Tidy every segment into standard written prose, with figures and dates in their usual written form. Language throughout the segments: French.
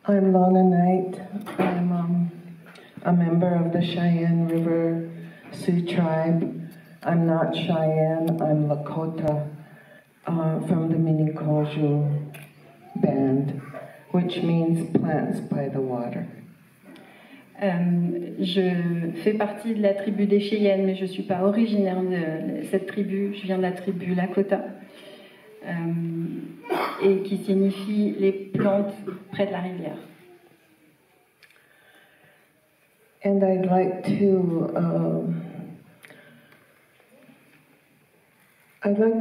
I'm Lana Knight. I'm a member of the Cheyenne River Sioux tribe. I'm not Cheyenne, I'm Lakota from the Minikoju band, which means plants by the water. Je fais partie de la tribu des Cheyennes, mais je ne suis pas originaire de cette tribu. Je viens de la tribu Lakota, et qui signifie les plantes près de la rivière. And I'd like to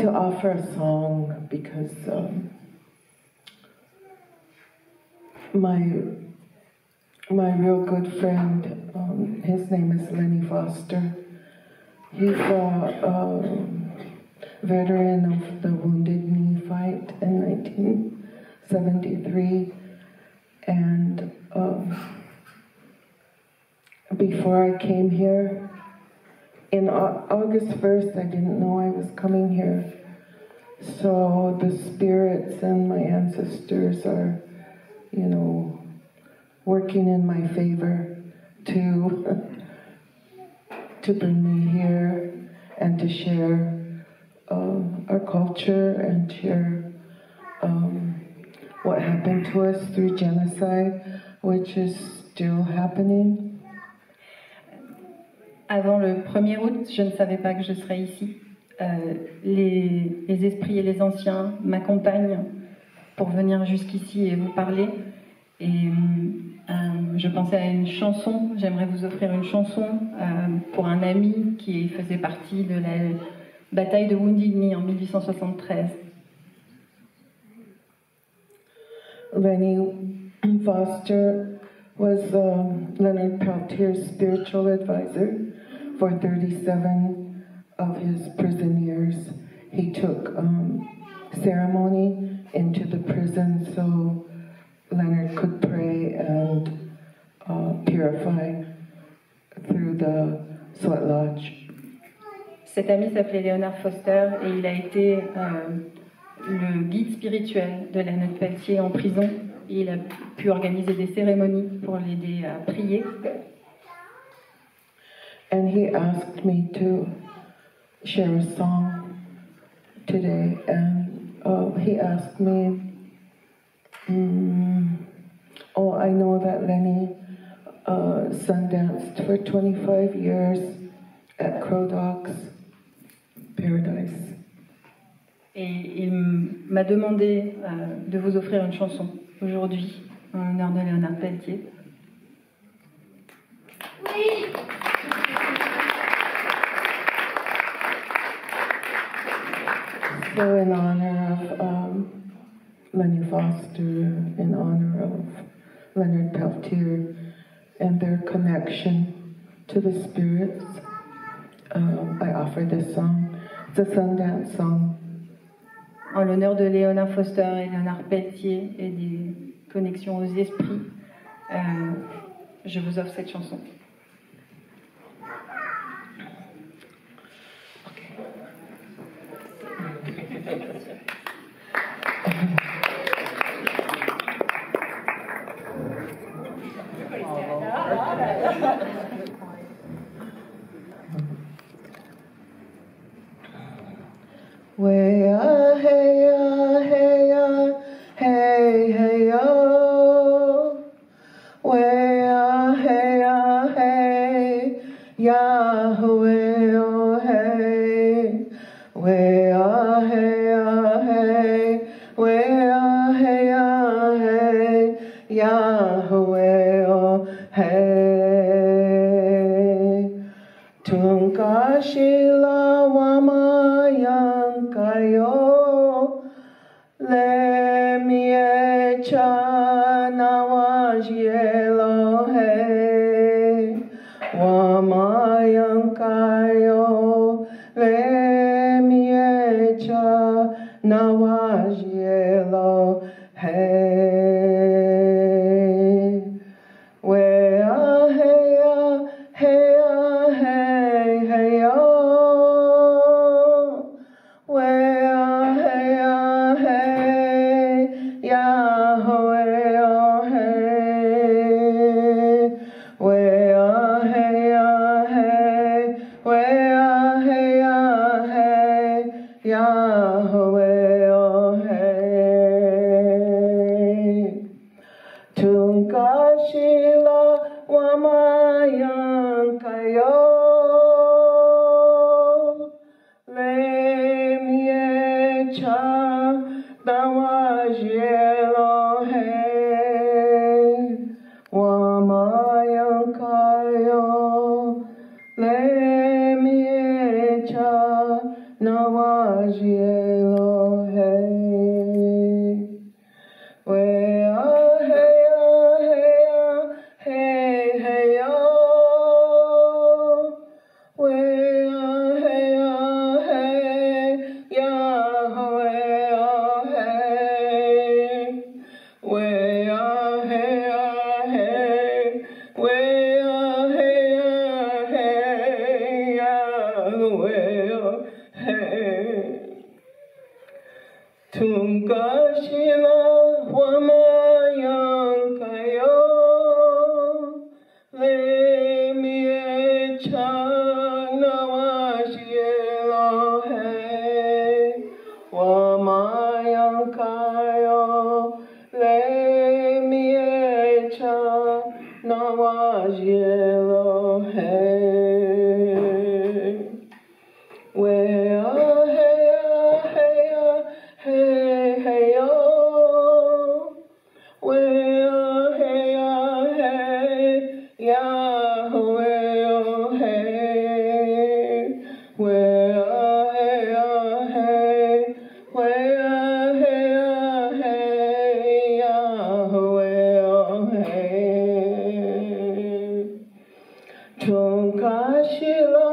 offer a song because my real good friend, his name is Lenny Foster. He's a veteran of the Wounded Knee fight in 1973, and before I came here, in August 1st, I didn't know I was coming here. So the spirits and my ancestors are, working in my favor to bring me here and to share our culture and share what happened to us through genocide, which is still happening. Avant le 1er août, je ne savais pas que je serais ici. Les esprits et les anciens m'accompagnent pour venir jusqu'ici et vous parler. Et je pensais à une chanson. J'aimerais vous offrir une chanson pour un ami qui faisait partie de la bataille de Wounded Knee en 1873. Lenny Foster was Leonard Peltier's spiritual advisor for 37 of his prison years. He took ceremony into the prison so Leonard could pray and purify through the sweat lodge. Cet ami s'appelait Leonard Foster et il a été le guide spirituel de Leonard Peltier en prison. Et il a pu organiser des cérémonies pour l'aider à prier. And he asked me to share a song today, and he asked me, I know that Lenny sundanced for 25 years at Crow Docks Paradise. Et il m'a demandé de vous offrir une chanson aujourd'hui en l'honneur de Léonard Peltier. Oui. So in honor of Lenny Foster, in honor of Leonard Peltier and their connection to the spirits, I offer this song. It's a Sundance song. En l'honneur de Léonard Foster et Léonard Peltier et des connexions aux esprits, je vous offre cette chanson. Yahweh, oh hey. Nawajelo hey. Wea heya hey hey yo. Wea heya hey Yahweh oh hey. Wea heya hey. Wea heya hey Yahweh oh hey. Tunkashila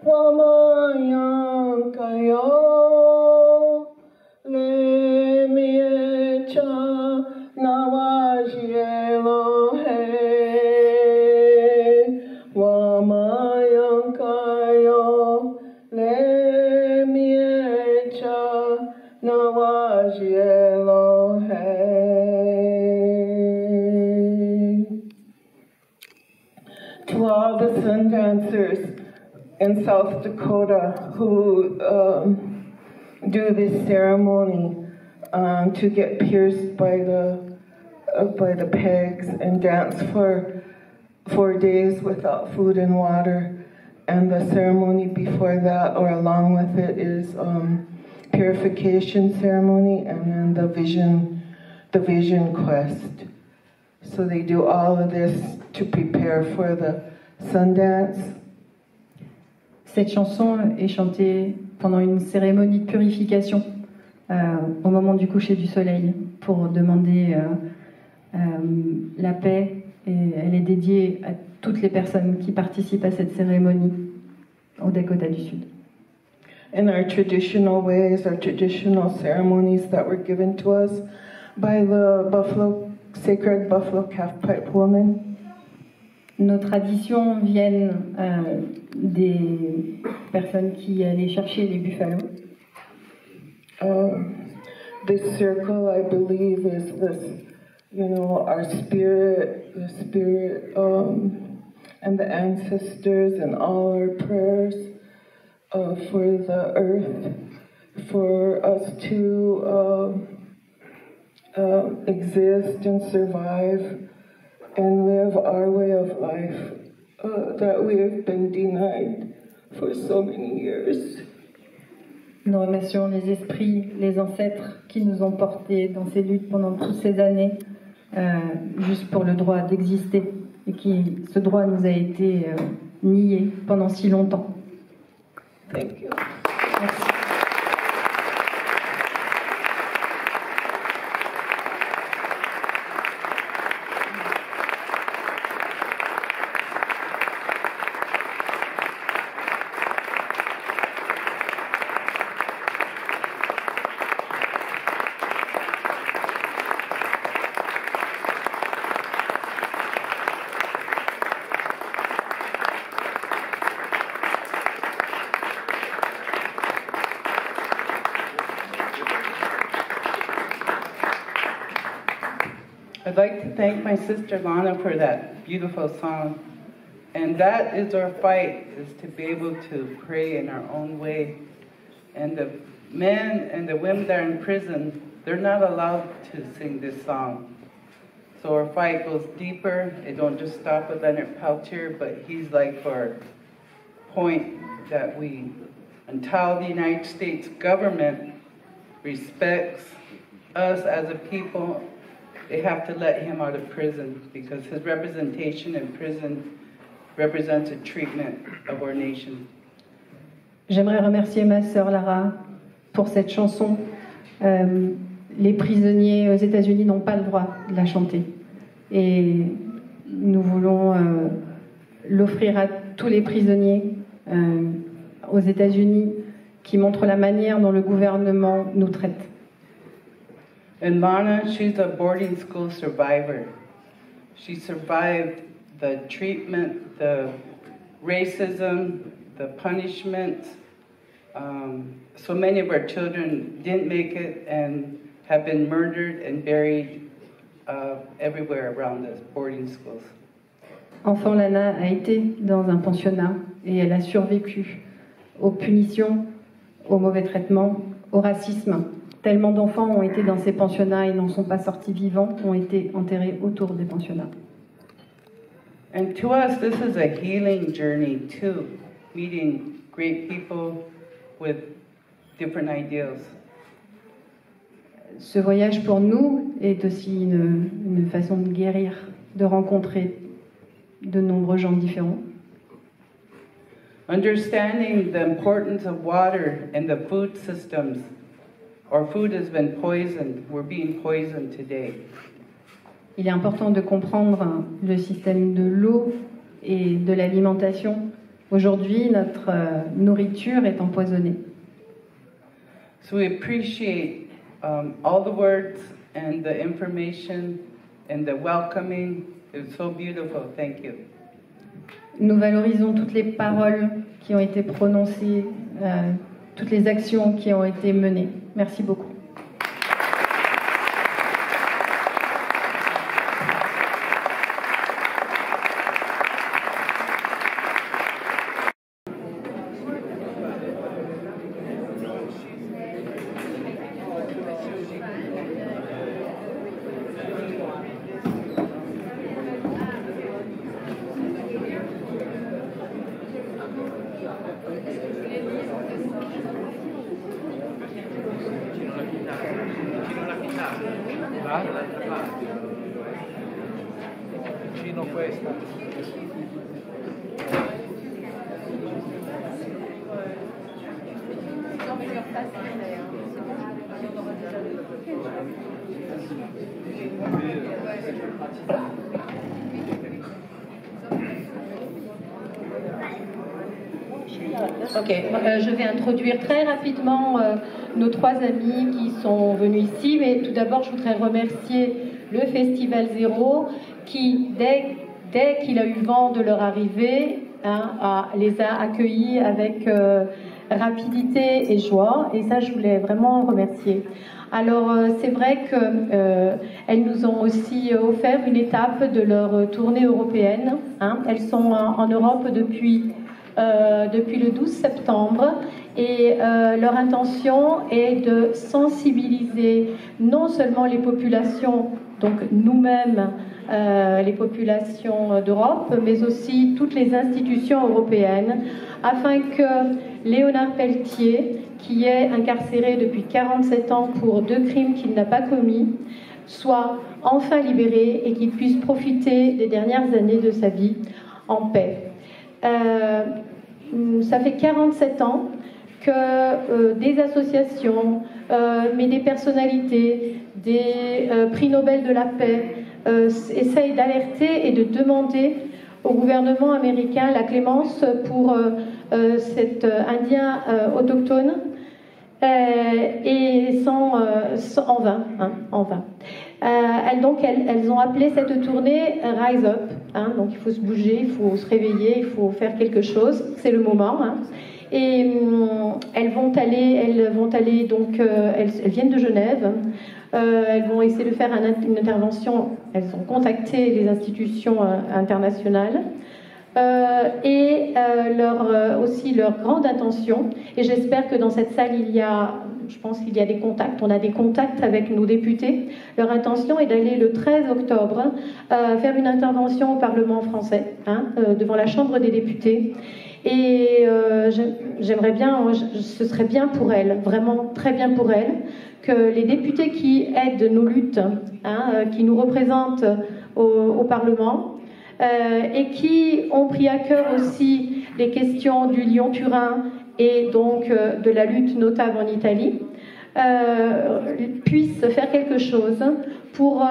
wamayankayo lemiecha nawajielo hey wamayankayo lemiecha nawajielo hey. To all the sun dancers in South Dakota who do this ceremony to get pierced by the pegs and dance for 4 days without food and water, and the ceremony before that or along with it is purification ceremony and then the vision quest. So they do all of this to prepare for the Sundance. Cette chanson est chantée pendant une cérémonie de purification au moment du coucher du soleil pour demander la paix, et elle est dédiée à toutes les personnes qui participent à cette cérémonie au Dakota du Sud. In our traditional ways, our traditional ceremonies that were given to us by the sacred Buffalo Calf Pipe woman. Nos traditions viennent des personnes qui allaient chercher les buffalo. This circle, I believe, is this, our spirit, the spirit, and the ancestors, and all our prayers for the earth, for us to exist and survive and live our way of life that we have been denied for so many years. Nous remercions les esprits, les ancêtres qui nous ont portés dans ces luttes pendant toutes ces années, juste pour le droit d'exister, et ce droit nous a été nié pendant si longtemps. Thank you. Merci. I'd like to thank my sister Lana for that beautiful song. And that is our fight, is to be able to pray in our own way. And the men and the women that are in prison, they're not allowed to sing this song. So our fight goes deeper. It don't just stop with Leonard Peltier, but he's like our point that until the United States government respects us as a people, they have to let him out of prison because his representation in prison represents a treatment of our nation. J'aimerais remercier ma sœur Lara pour cette chanson. Les prisonniers aux États-Unis n'ont pas le droit de la chanter. Et nous voulons l'offrir à tous les prisonniers aux États-Unis qui montrent la manière dont le gouvernement nous traite. And Lana, she's a boarding school survivor. She survived the treatment, the racism, the punishment. So many of our children didn't make it and have been murdered and buried everywhere around us, boarding schools. Enfant, Lana a été dans un pensionnat et elle a survécu aux punitions, aux mauvais traitements, au racisme. Tellement d'enfants ont été dans ces pensionnats et n'en sont pas sortis vivants, ont été enterrés autour des pensionnats. And to us, this is a healing journey too, meeting great people with different ideals. Ce voyage pour nous est aussi une façon de guérir, de rencontrer de nombreux gens différents. Understanding the importance of water and the food systems. Our food has been poisoned. We're being poisoned today. Il est important de comprendre le système de l'eau et de l'alimentation. Aujourd'hui, notre nourriture est empoisonnée. So we appreciate all the words and the information and the welcoming. It's so beautiful. Thank you. Nous valorisons toutes les paroles qui ont été prononcées, toutes les actions qui ont été menées. Merci beaucoup. Vicino questa. Ok, je vais introduire très rapidement nos trois amis qui sont venus ici, mais tout d'abord je voudrais remercier le Festival Zéro qui, dès qu'il a eu vent de leur arrivée, les a accueillis avec rapidité et joie, et ça je voulais vraiment remercier. Alors c'est vrai qu'elles nous ont aussi offert une étape de leur tournée européenne. Elles sont en Europe depuis le 12 septembre et leur intention est de sensibiliser non seulement les populations, donc nous-mêmes, les populations d'Europe, mais aussi toutes les institutions européennes, afin que Léonard Peltier, qui est incarcéré depuis 47 ans pour 2 crimes qu'il n'a pas commis, soit enfin libéré et qu'il puisse profiter des dernières années de sa vie en paix. Ça fait 47 ans que des associations, mais des personnalités, des prix Nobel de la paix essayent d'alerter et de demander au gouvernement américain la clémence pour cet Indien autochtone, et en vain. Elles ont appelé cette tournée Rise Up. Donc il faut se bouger, il faut se réveiller, il faut faire quelque chose. C'est le moment. Et elles viennent de Genève. Elles vont essayer de faire une intervention. Elles ont contacté les institutions internationales. Aussi leur grande intention, et j'espère que dans cette salle je pense qu'il y a des contacts, on a des contacts avec nos députés. Leur intention est d'aller le 13 octobre faire une intervention au Parlement français, devant la Chambre des députés. Et j'aimerais bien, ce serait bien pour elles, vraiment très bien pour elles, que les députés qui aident nos luttes, qui nous représentent au Parlement, et qui ont pris à cœur aussi les questions du Lyon-Turin et donc de la lutte notable en Italie, puissent faire quelque chose pour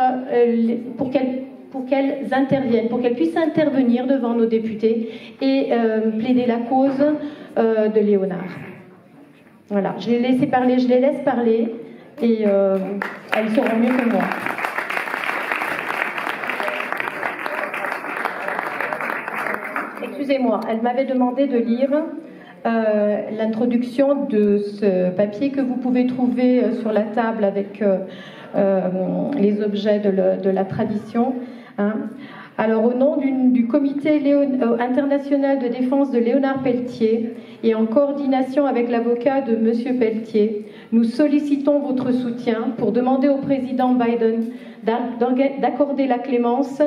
qu'elles interviennent, pour qu'elles puissent intervenir devant nos députés et plaider la cause de Léonard. Voilà, je les laisse parler et elles sauront mieux que moi. Excusez-moi, elle m'avait demandé de lire l'introduction de ce papier que vous pouvez trouver sur la table avec les objets de la tradition. Alors, au nom du Comité international de défense de Léonard Peltier et en coordination avec l'avocat de M. Peltier, nous sollicitons votre soutien pour demander au président Biden d'accorder la clémence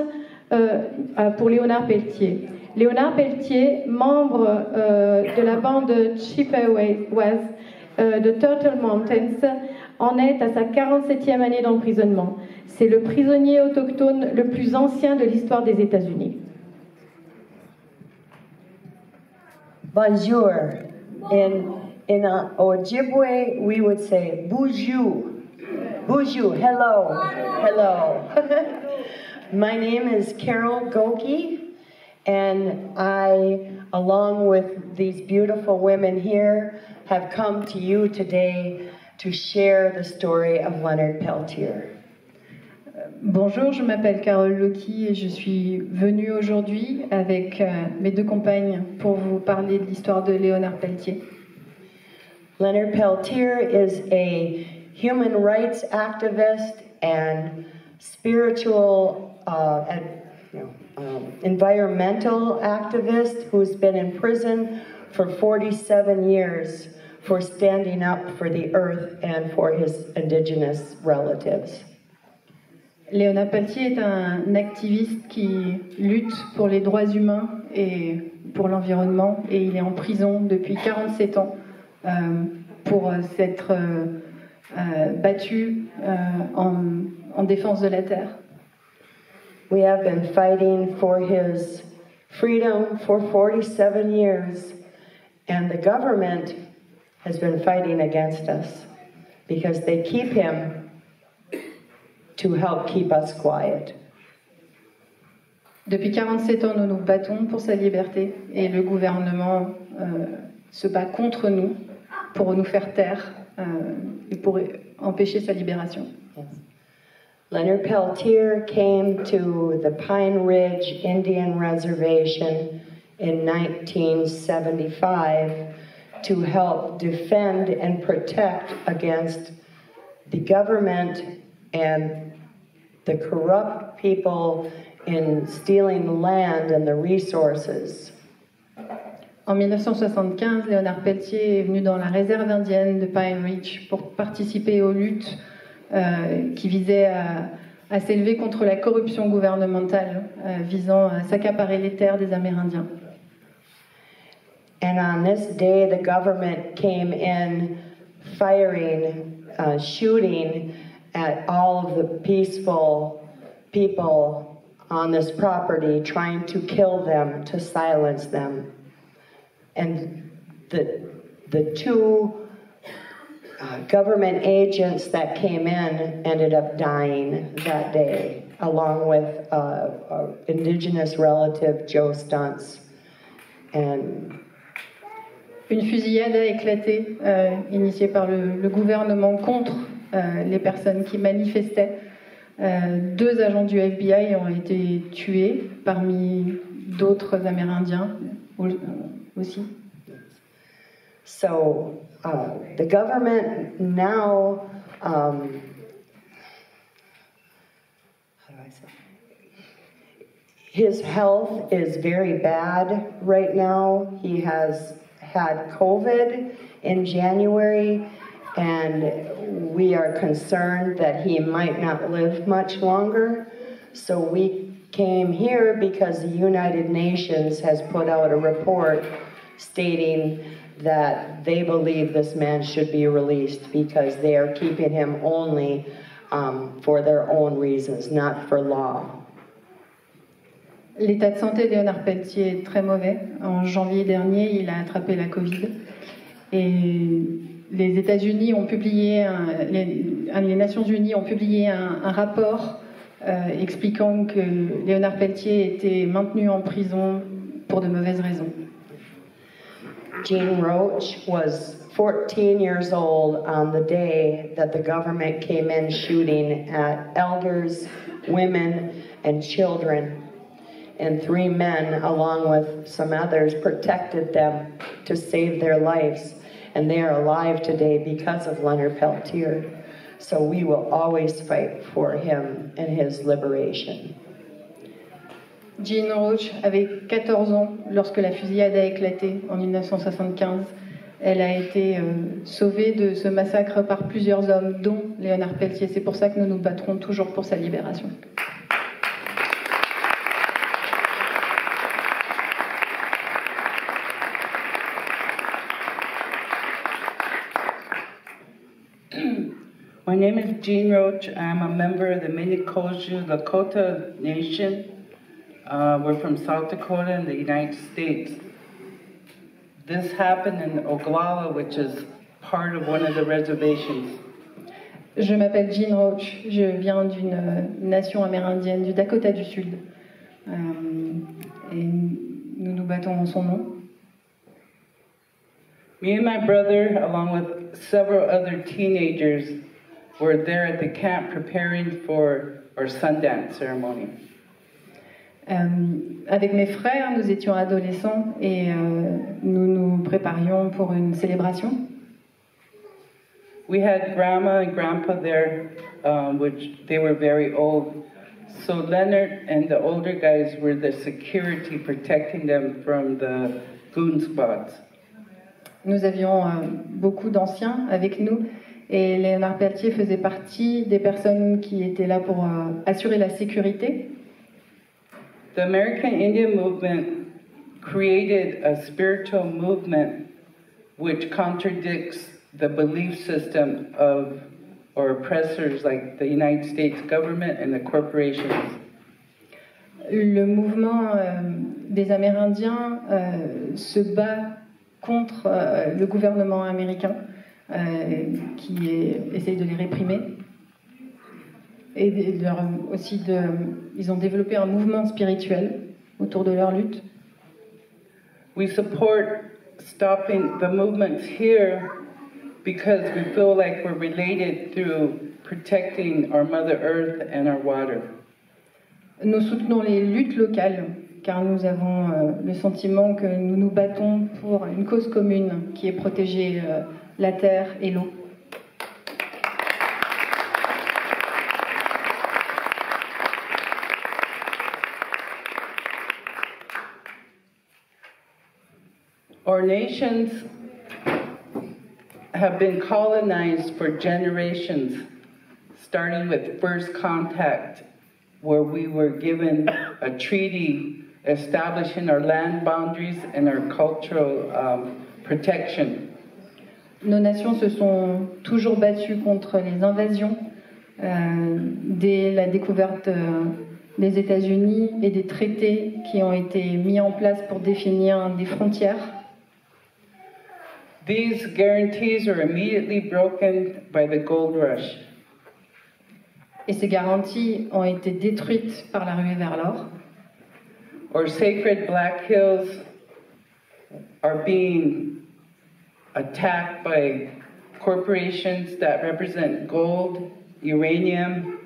pour Léonard Peltier. Léonard Peltier, membre de la bande Chippewas de Turtle Mountains, en est à sa 47e année d'emprisonnement. C'est le prisonnier autochtone le plus ancien de l'histoire des États-Unis. Bonjour. In Ojibwe, we would say bonjour. Bonjour. Hello. Hello. My name is Carol Goki, and I, along with these beautiful women here, have come to you today to share the story of Leonard Peltier. Bonjour, je m'appelle Carole Loki et je suis venue aujourd'hui avec mes deux compagnes pour vous parler de l'histoire de Léonard Peltier. Leonard Peltier is a human rights activist and spiritual environmental activist who's been in prison for 47 years for standing up for the earth and for his indigenous relatives. Léonard Peltier est un activiste qui lutte pour les droits humains et pour l'environnement et il est en prison depuis 47 ans pour s'être battu en défense de la terre. We have been fighting for his freedom for 47 years, and the government has been fighting against us because they keep him to help keep us quiet. Depuis 47 ans, nous nous battons pour sa liberté et le gouvernement se bat contre nous pour nous faire taire et pour empêcher sa libération. Yes. Leonard Peltier came to the Pine Ridge Indian Reservation in 1975 to help defend and protect against the government and the corrupt people in stealing the land and the resources. En 1975, Léonard Peltier est venu dans la réserve indienne de Pine Ridge pour participer aux luttes qui visaient à s'élever contre la corruption gouvernementale visant à s'accaparer les terres des Amérindiens. And on this day, the government came in firing, shooting at all of the peaceful people on this property, trying to kill them, to silence them. And the two government agents that came in ended up dying that day, along with indigenous relative Joe Stuntz. And une fusillade a éclaté, initiée par le gouvernement contre les personnes qui manifestaient. 2 agents du FBI ont été tués, parmi d'autres Amérindiens aussi. So the government now, how do I say? His health is very bad right now. He has had COVID in January, and we are concerned that he might not live much longer. So we came here because the United Nations has put out a report stating that they believe this man should be released because they are keeping him only for their own reasons, not for law. L'état de santé de Léonard Peltier est très mauvais. En janvier dernier, il a attrapé la Covid. Et les États-Unis ont publié, les Nations Unies ont publié un rapport expliquant que Léonard Peltier était maintenu en prison pour de mauvaises raisons. Jean Roach was 14 years old on the day that the government came in shooting at elders, women, and children. And 3 men, along with some others, protected them to save their lives. And they are alive today because of Leonard Peltier. So we will always fight for him and his liberation. Jean Roach avait 14 ans lorsque la fusillade a éclaté en 1975. Elle a été sauvée de ce massacre par plusieurs hommes, dont Léonard Peltier. C'est pour ça que nous nous battrons toujours pour sa libération. My name is Jean Roach. I'm a member of the Minikoju Lakota Nation. We're from South Dakota in the United States. This happened in Oglala, which is part of one of the reservations. Je m'appelle Jean Roach, je viens d'une nation amérindienne du Dakota du Sud. Et nous nous battons en son nom. Me and my brother, along with several other teenagers, were there at the camp preparing for our Sundance ceremony. Avec mes frères, nous étions adolescents et nous nous préparions pour une célébration. We had grandma and grandpa there, which they were very old. So Leonard and the older guys were the security protecting them from the goon squads. Nous avions beaucoup d'anciens avec nous et Léonard Pelletier faisait partie des personnes qui étaient là pour assurer la sécurité. The American Indian movement created a spiritual movement which contradicts the belief system of or oppressors like the United States government and the corporations. Le mouvement des Amérindiens se bat contre le gouvernement américain qui essaye de les réprimer. Et ils ont développé un mouvement spirituel autour de leur lutte. We support stopping the movements here because we feel like we're related through protecting our Mother Earth and our water. Nous soutenons les luttes locales car nous avons le sentiment que nous nous battons pour une cause commune qui est protéger la terre et l'eau. Our nations have been colonized for generations, starting with first contact, where we were given a treaty establishing our land boundaries and our cultural protection. Nos nations se sont toujours battues contre les invasions dès la découverte des États-Unis et des traités qui ont été mis en place pour définir des frontières. These guarantees are immediately broken by the gold rush. Et ces garanties ont été détruites par la ruée vers l'or. Our sacred Black Hills are being attacked by corporations that represent gold, uranium,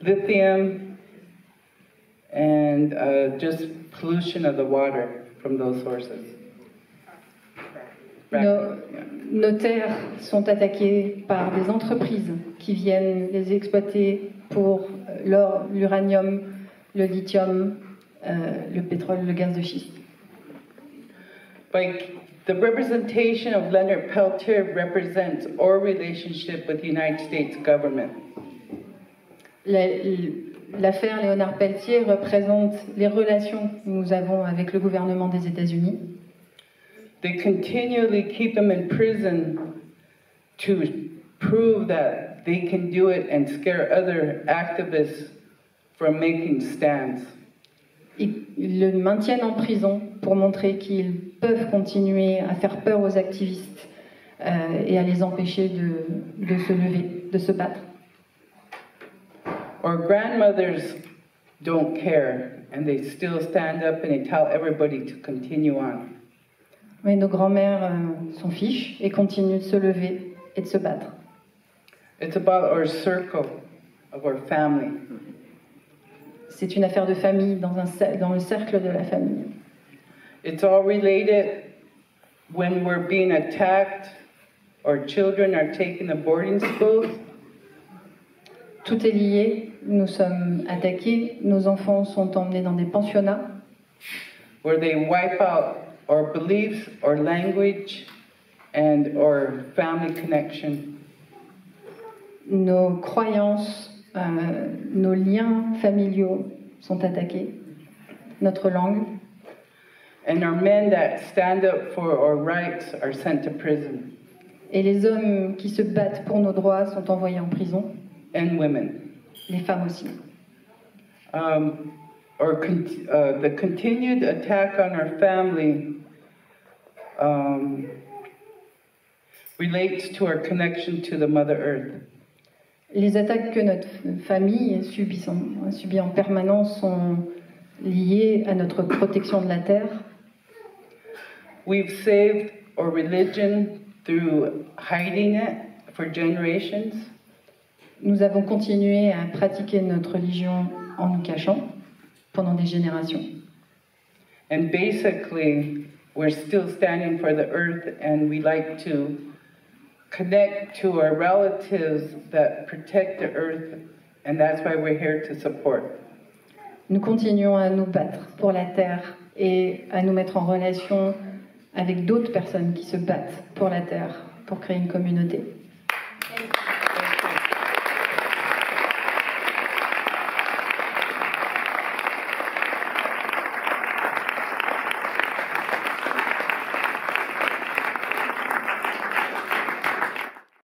lithium, and just pollution of the water from those sources. Nos terres sont attaquées par des entreprises qui viennent les exploiter pour l'or, l'uranium, le lithium, le pétrole, le gaz de schiste. Like the representation of Leonard Peltier represents our relationship with the United States government. L'affaire Léonard Pelletier représente les relations que nous avons avec le gouvernement des États-Unis. They continually keep him in prison to prove that they can do it and scare other activists from making stands. Ils le maintiennent en prison pour montrer qu'ils peuvent continuer à faire peur aux activistes et à les empêcher de se lever, de se battre. Our grandmothers don't care and they still stand up and they tell everybody to continue on. Mais nos grands-mères s'en fichent et continuent de se lever et de se battre. It's about our circle of our family. C'est une affaire de famille dans le cercle de la famille. It's all related when we're being attacked, our children are taken to boarding schools. Tout est lié, nous sommes attaqués, nos enfants sont emmenés dans des pensionnats. Where they wipe out our beliefs, our language, and our family connection. Nos croyances, nos liens familiaux sont attaqués, notre langue. And our men that stand up for our rights are sent to prison. Et les hommes qui se battent pour nos droits sont envoyés en prison, and women. les femmes aussi. The continued attack on our family relates to our connection to the Mother Earth. Les attaques que notre famille subit en permanence sont liées à notre protection de la terre. We've saved our religion through hiding it for generations. Nous avons continué à pratiquer notre religion en nous cachant pendant des générations. And basically, we're still standing for the earth, and we like to connect to our relatives that protect the earth, and that's why we're here to support. Nous continuons à nous battre pour la terre et à nous mettre en relation avec d'autres personnes qui se battent pour la terre, pour créer une communauté.